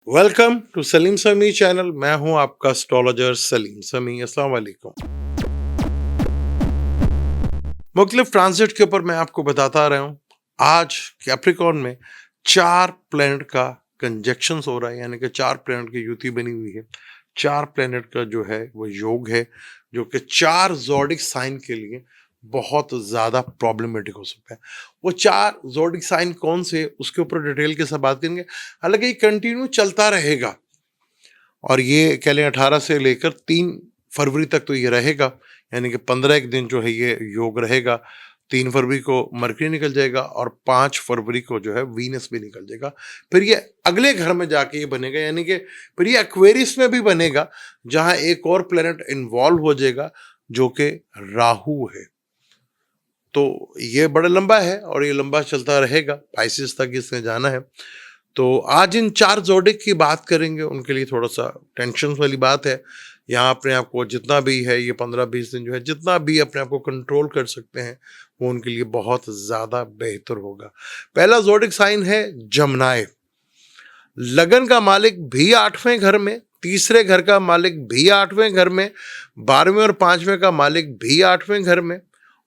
Welcome to Salim समी channel. मैं हूं आपका एस्ट्रोलॉजर सलीम समी। अस्सलाम वालेकुम। मुख्तलिफ ट्रांजिट के ऊपर मैं आपको बताता रहा हूं। आज कैप्रिकॉर्न में 4 प्लैनेट का कंजक्शंस हो रहा है, यानी कि 4 प्लैनेट की युति बनी हुई है। 4 प्लैनेट का जो है वो योग है, जो कि 4 ज़ोडिक साइन के लिए बहुत ज़्यादा प्रॉब्लमेटिक हो सकता है। वो 4 ज़ोडिक साइन कौन से, उसके ऊपर डिटेल के साथ बात करेंगे। हालांकि ये कंटिन्यू चलता रहेगा और ये कह लें 18 से लेकर 3 फरवरी तक तो ये रहेगा, यानी कि 15 एक दिन जो है ये योग रहेगा। 3 फरवरी को मरकरी निकल जाएगा और 5 फरवरी को जो है वीनस भी निकल जाएगा। फिर ये अगले घर में जाके ये बनेगा, यानी कि फिर ये एक्वेरियस में भी बनेगा, जहां एक और प्लेनेट इन्वॉल्व हो जाएगा जो कि राहु है। तो ये बड़ा लंबा है और ये लंबा चलता रहेगा, पाइसिस तक इसने जाना है। तो आज इन 4 जोड़े की बात करेंगे, उनके लिए थोड़ा सा टेंशन वाली बात है। यहाँ अपने आप को जितना भी है ये 15-20 दिन जो है, जितना भी अपने आप को कंट्रोल कर सकते हैं वो उनके लिए बहुत ज़्यादा बेहतर होगा। पहला जोडिक साइन है जमनाए। लगन का मालिक भी 8वें घर में, तीसरे घर का मालिक भी 8वें घर में, 12वें और 5वें का मालिक भी 8वें घर में,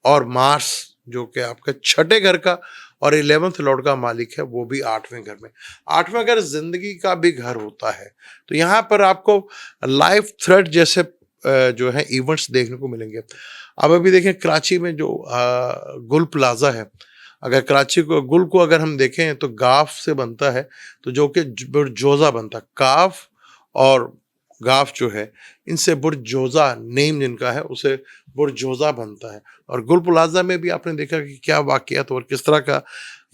और मार्स जो कि आपका 6ठे घर का और 11th लॉर्ड का मालिक है वो भी 8वें घर में। 8वां घर जिंदगी का भी घर होता है। तो यहाँ पर आपको लाइफ थ्रेड जैसे जो है इवेंट्स देखने को मिलेंगे। अब अभी देखें कराची में जो गुल प्लाजा है, अगर कराची को गुल को अगर हम देखें तो गाफ से बनता है, तो जो कि बुरजोजा बनता है। काफ और गाफ जो है इनसे बुरजोजा नेम जिनका है उसे बुरजोजा बनता है। और गुल प्लाजा में भी आपने देखा कि क्या वाकयात और किस तरह का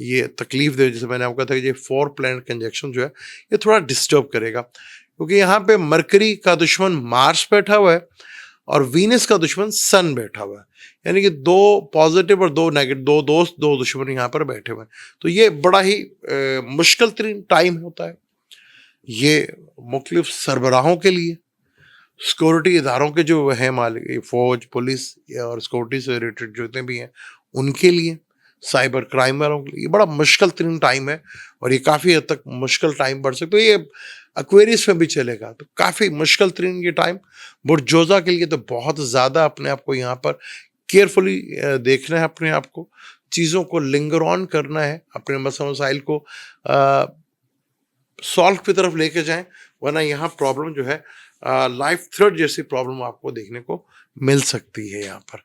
ये तकलीफ दे, जैसे मैंने आपको कहा था कि ये 4 प्लैनेट कंजक्शन जो है ये थोड़ा डिस्टर्ब करेगा, क्योंकि यहाँ पे मरकरी का दुश्मन मार्स बैठा हुआ है और वीनस का दुश्मन सन बैठा हुआ है, यानी कि 2 पॉजिटिव और 2 नेगेटिव, 2 दोस्त 2 दुश्मन यहाँ पर बैठे हुए हैं। तो ये बड़ा ही मुश्किल तरीन टाइम होता है ये मुख्तलिफ सरबराहों के लिए, सिक्योरिटी इदारों के जो हैं मालिक, फौज पुलिस और सिक्योरिटी से रिलेटेड जितने भी हैं उनके लिए, साइबर क्राइम वालों के लिए ये बड़ा मुश्किल तरीन टाइम है। और ये काफ़ी हद तक मुश्किल टाइम बढ़ सकता है। ये एक्वेरियस में भी चलेगा, तो काफ़ी मुश्किल तरीन ये टाइम बुरजोजा के लिए तो बहुत ज़्यादा अपने आप को यहाँ पर केयरफुली देखना है, अपने आप को चीज़ों को लिंगर ऑन करना है, अपने मसाइल को सॉल्व की तरफ लेके जाएं, वरना यहाँ प्रॉब्लम जो है लाइफ थ्रेट जैसी प्रॉब्लम आपको देखने को मिल सकती है यहाँ पर।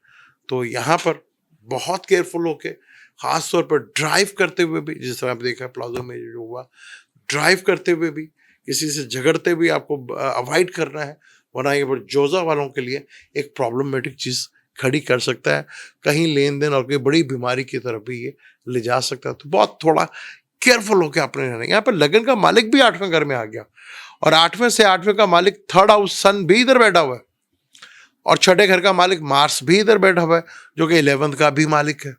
तो यहाँ पर बहुत केयरफुल होके, ख़ास तौर पर ड्राइव करते हुए भी, जिस तरह आप देखा प्लाजो में जो हुआ, ड्राइव करते हुए भी किसी से झगड़ते हुए आपको अवॉइड करना है, वरना ये जोजा वालों के लिए एक प्रॉब्लमेटिक चीज़ खड़ी कर सकता है। कहीं लेन देन और कोई बड़ी बीमारी की तरफ भी ये ले जा सकता है। तो बहुत थोड़ा केयरफुल होकर अपने रहना। यहाँ पर लगन का मालिक भी 8वें घर में आ गया और 8वें से 8वें का मालिक 3rd हाउस सन भी इधर बैठा हुआ है और 6ठे घर का मालिक मार्स भी इधर बैठा हुआ है जो कि 11th का भी मालिक है।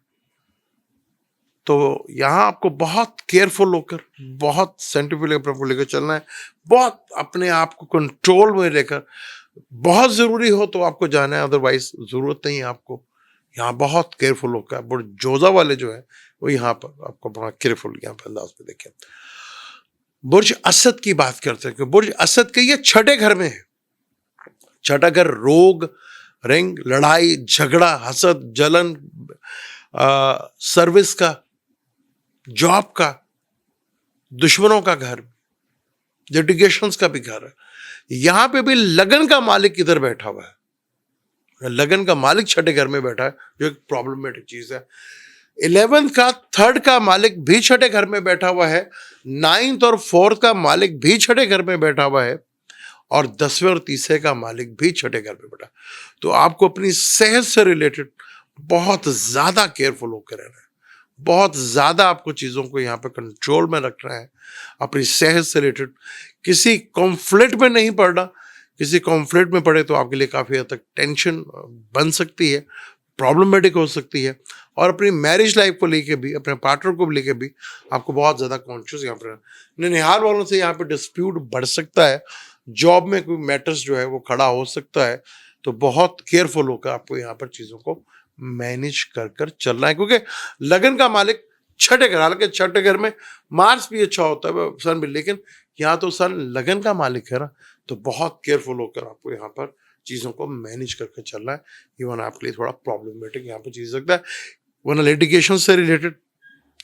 तो यहाँ आपको बहुत केयरफुल होकर, बहुत साइंटिफिक लेकर चलना है, बहुत अपने आप को कंट्रोल में लेकर। बहुत ज़रूरी हो तो आपको जाना है, अदरवाइज ज़रूरत नहीं है आपको। यहाँ बहुत केयरफुल होकर, बुरजोजा वाले जो है वो यहाँ पर आपको बहुत केयरफुल यहाँ पर अंदाज में देखें। बुर्ज असद की बात करते हैं कि बुर्ज असद के ये 6ठे घर में है। 6ठा घर रोग, रिंग, लड़ाई झगड़ा, हसद, जलन, सर्विस का, जॉब का, दुश्मनों का घर, लिटिगेशंस का भी घर है। यहाँ पे भी लगन का मालिक इधर बैठा हुआ है। लगन का मालिक 6ठे घर में बैठा है, जो एक प्रॉब्लमेटिक चीज है। 11th का 3rd का मालिक भी 6ठे घर में बैठा हुआ है। 9th और 4th का मालिक भी 6ठे घर में बैठा हुआ है और 10वें और 30वें का मालिक भी 6ठे घर में बैठा। तो आपको अपनी सेहत से रिलेटेड बहुत ज्यादा केयरफुल होकर रहना है। बहुत ज़्यादा आपको चीज़ों को यहाँ पे कंट्रोल में रखना है। अपनी सेहत से रिलेटेड किसी कॉन्फ्लिक्ट में नहीं पड़ना। किसी कॉन्फ्लिक्ट में पड़े तो आपके लिए काफ़ी हद तक टेंशन बन सकती है, प्रॉब्लमेटिक हो सकती है। और अपनी मैरिज लाइफ को लेके भी, अपने पार्टनर को लेके भी आपको बहुत ज़्यादा कॉन्शियस यहाँ पर। ननिहाल वालों से यहाँ पे डिस्प्यूट बढ़ सकता है, जॉब में कोई मैटर्स जो है वो खड़ा हो सकता है। तो बहुत केयरफुल होकर आपको यहाँ पर चीज़ों को मैनेज कर कर चलना है, क्योंकि लगन का मालिक 6ठे घर, हालांकि 6ठे घर में मार्स भी अच्छा होता है सन भी, लेकिन यहाँ तो सन लगन का मालिक है ना, तो बहुत केयरफुल होकर आपको यहाँ पर चीज़ों को मैनेज करके चलना है। इवन आपके लिए थोड़ा प्रॉब्लमेटिक यहाँ पर चीज़ सकता है, वरना लिटिगेशन से रिलेटेड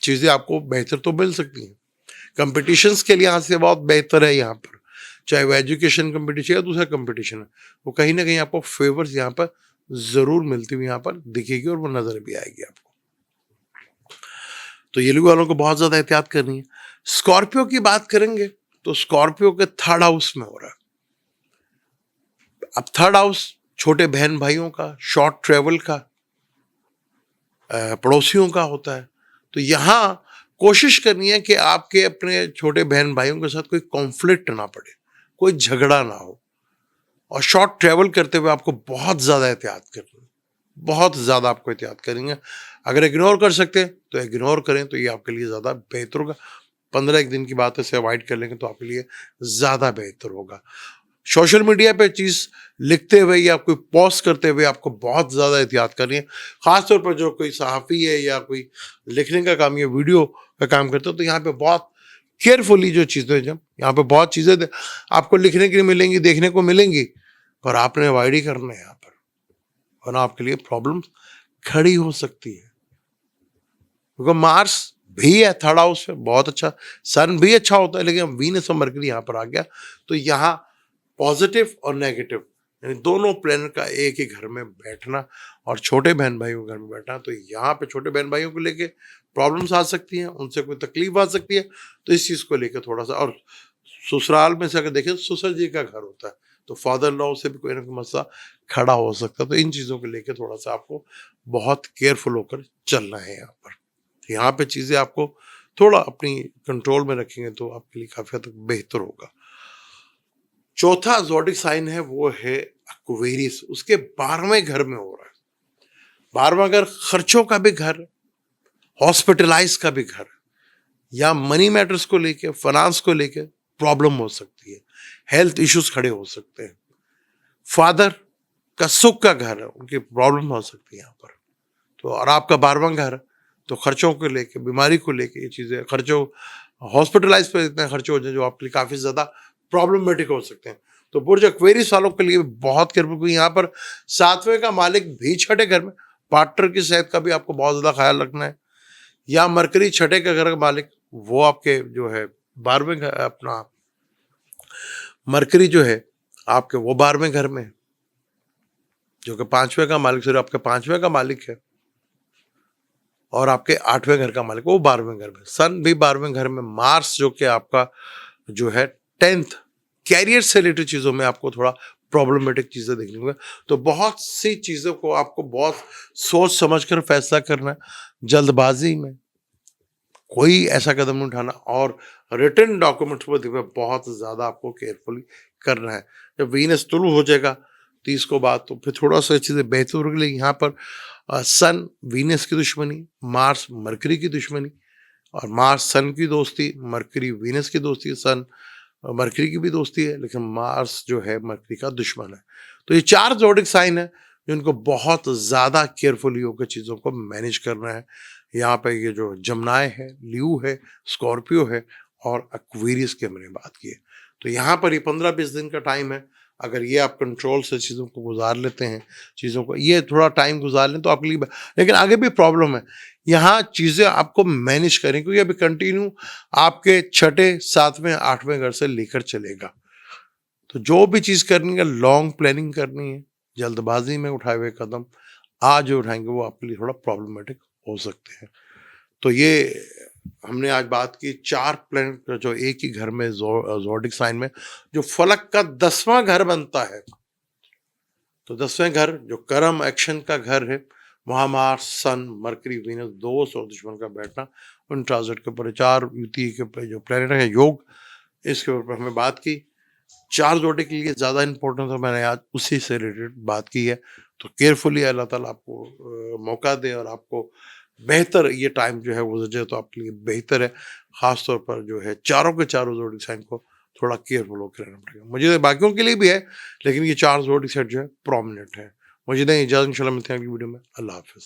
चीज़ें आपको बेहतर तो मिल सकती हैं। कंपटीशंस के लिए यहाँ से बहुत बेहतर है यहाँ पर, चाहे वो एजुकेशन कंपटीशन या दूसरा कंपटीशन है, वो कहीं ना कहीं आपको फेवर्स यहाँ पर जरूर मिलती हुई यहाँ पर दिखेगी और वो नजर भी आएगी आपको। तो ये लोग वालों को बहुत ज्यादा एहतियात करनी है। स्कॉर्पियो की बात करेंगे तो स्कॉर्पियो के थर्ड हाउस में हो रहा है। अब थर्ड हाउस छोटे बहन भाइयों का, शॉर्ट ट्रेवल का, पड़ोसियों का होता है। तो यहाँ कोशिश करनी है कि आपके अपने छोटे बहन भाइयों के साथ कोई कॉन्फ्लिक्ट ना पड़े, कोई झगड़ा ना हो। और शॉर्ट ट्रेवल करते हुए आपको बहुत ज़्यादा एहतियात करनी है, बहुत ज़्यादा आपको एहतियात करेंगे। अगर इग्नोर कर सकते हैं तो इग्नोर करें, तो ये आपके लिए ज़्यादा बेहतर होगा। 15 दिन की बात है, इसे अवॉइड कर लेंगे तो आपके लिए ज़्यादा बेहतर होगा। सोशल मीडिया पे चीज़ लिखते हुए या कोई पोस्ट करते हुए आपको बहुत ज़्यादा एहतियात करनी है। ख़ासतौर पर जो कोई सहाफ़ी है या कोई लिखने का काम या वीडियो का काम करते हो, तो यहाँ पे बहुत केयरफुली जो चीज़ें, जब यहाँ पे बहुत चीज़ें आपको लिखने के लिए मिलेंगी, देखने को मिलेंगी, पर आपने अवॉइड ही करना है यहाँ पर, वरना आपके लिए प्रॉब्लम खड़ी हो सकती है। क्योंकि मार्स भी है थर्ड हाउस में, बहुत अच्छा, सन भी अच्छा होता है, लेकिन वीनस और मरकरी यहाँ पर आ गया, तो यहाँ पॉजिटिव और नेगेटिव यानी दोनों प्लेनेट का एक ही घर में बैठना और छोटे बहन भाइयों के घर में बैठना, तो यहाँ पे छोटे बहन भाइयों को लेके प्रॉब्लम्स आ सकती हैं, उनसे कोई तकलीफ आ सकती है। तो इस चीज़ को लेकर थोड़ा सा, और ससुराल में से अगर देखें तो ससुर जी का घर होता है, तो फादर लॉ से भी कोई ना कोई मसला खड़ा हो सकता है। तो इन चीज़ों को लेकर थोड़ा सा आपको बहुत केयरफुल होकर चलना है यहाँ पर। तो यहाँ पे चीज़ें आपको थोड़ा अपनी कंट्रोल में रखेंगे तो आपके लिए काफ़ी हद तक बेहतर होगा। चौथा ज़ोडिक साइन है वो है एक्वेरियस, उसके 12वें घर में हो रहा है। 12वां घर खर्चों का भी घर, हॉस्पिटलाइज का भी घर, या मनी मैटर्स को लेके, फाइनेंस को लेके प्रॉब्लम हो सकती है, हेल्थ इश्यूज खड़े हो सकते हैं। फादर का सुख का घर है, उनकी प्रॉब्लम हो सकती है यहाँ पर। तो और आपका 12वां घर, तो खर्चों को लेके, बीमारी को लेके ये चीज़ें, खर्चों, हॉस्पिटलाइज पर इतने खर्चे हो जाए जो आपके लिए काफ़ी ज़्यादा प्रॉब्लमेटिक हो सकते हैं। तो बुर्ज एक्वेरियस वालों के लिए बहुत केयरफुल, क्योंकि यहाँ पर 7वें का मालिक भी छठे घर में, पार्टनर की सेहत का भी आपको बहुत ज़्यादा ख्याल रखना है। या मरकरी छठे का घर का मालिक, वो आपके जो है 12वें घर, अपना मरकरी जो है आपके वो 12वें घर में, जो कि 5वें का मालिक, सॉरी आपके 5वें का मालिक है, और आपके 8वें घर का मालिक वो 12वें घर में, सन भी 12वें घर में, मार्स जो कि आपका जो है 10th, कैरियर से रिलेटेड चीज़ों में आपको थोड़ा प्रॉब्लमेटिक चीज़ें देखने को। तो बहुत सी चीज़ों को आपको बहुत सोच समझ कर फैसला करना है, जल्दबाजी में कोई ऐसा कदम नहीं उठाना, और रिटन डॉक्यूमेंट्स पर बहुत ज़्यादा आपको केयरफुली करना है। जब वीनस तुलु हो जाएगा 30 को बाद, तो फिर थोड़ा सा चीज़ें बेहतर हो गई। यहाँ पर सन वीनस की दुश्मनी, मार्स मरकरी की दुश्मनी, और मार्स सन की दोस्ती, मरकरी वीनस की दोस्ती, सन मरकरी की भी दोस्ती है, लेकिन मार्स जो है मरकरी का दुश्मन है। तो ये 4 ज़ोडिक साइन है जिनको बहुत ज़्यादा केयरफुली होकर चीज़ों को मैनेज करना है। यहाँ पे ये जो जमनाय है, लियो है, स्कॉर्पियो है और एक्वेरियस की हमने बात की है। तो यहाँ पर ये 15-20 दिन का टाइम है। अगर ये आप कंट्रोल से चीज़ों को गुजार लेते हैं, चीज़ों को ये थोड़ा टाइम गुजार लें, तो आपके लिए, लेकिन आगे भी प्रॉब्लम है, यहाँ चीज़ें आपको मैनेज करें, क्योंकि अभी कंटिन्यू आपके छठे, 7वें, 8वें घर से लेकर चलेगा। तो जो भी चीज़ करनी है, लॉन्ग प्लानिंग करनी है, जल्दबाजी में उठाए हुए कदम आज जो उठाएंगे वो आपके लिए थोड़ा प्रॉब्लमेटिक हो सकते हैं। तो ये हमने आज बात की 4 प्लैनेट जो एक ही घर में, ज़ोडिक साइन में, जो फलक का 10वां घर बनता है। तो 10वें घर जो कर्म एक्शन का घर है, वहाँ मार्स, सन, मरकरी, वीनस, दोस्त और दुश्मन का बैठना, उन ट्रांजिट के ऊपर 4 युति के ऊपर जो प्लैनेट है, योग, इसके ऊपर हमने बात की। 4 जोड़े के लिए ज़्यादा इंपॉर्टेंट है, मैंने आज उसी से रिलेटेड बात की है। तो केयरफुली अल्लाह ताला आपको मौका दे और आपको बेहतर ये टाइम जो है वो गुजरे, तो आपके लिए बेहतर है। ख़ास तौर पर जो है चारों के चारों जोड़ी साइन को थोड़ा केयरफुल होकर रहना पड़ेगा। मुझे बाकियों के लिए भी है, लेकिन ये 4 जोड़ी सेट जो है प्रोमिनेंट है। मुझे नहीं, इजाज़त, इंशाल्लाह मिलते हैं अगली वीडियो में। अल्लाह हाफ़िज़।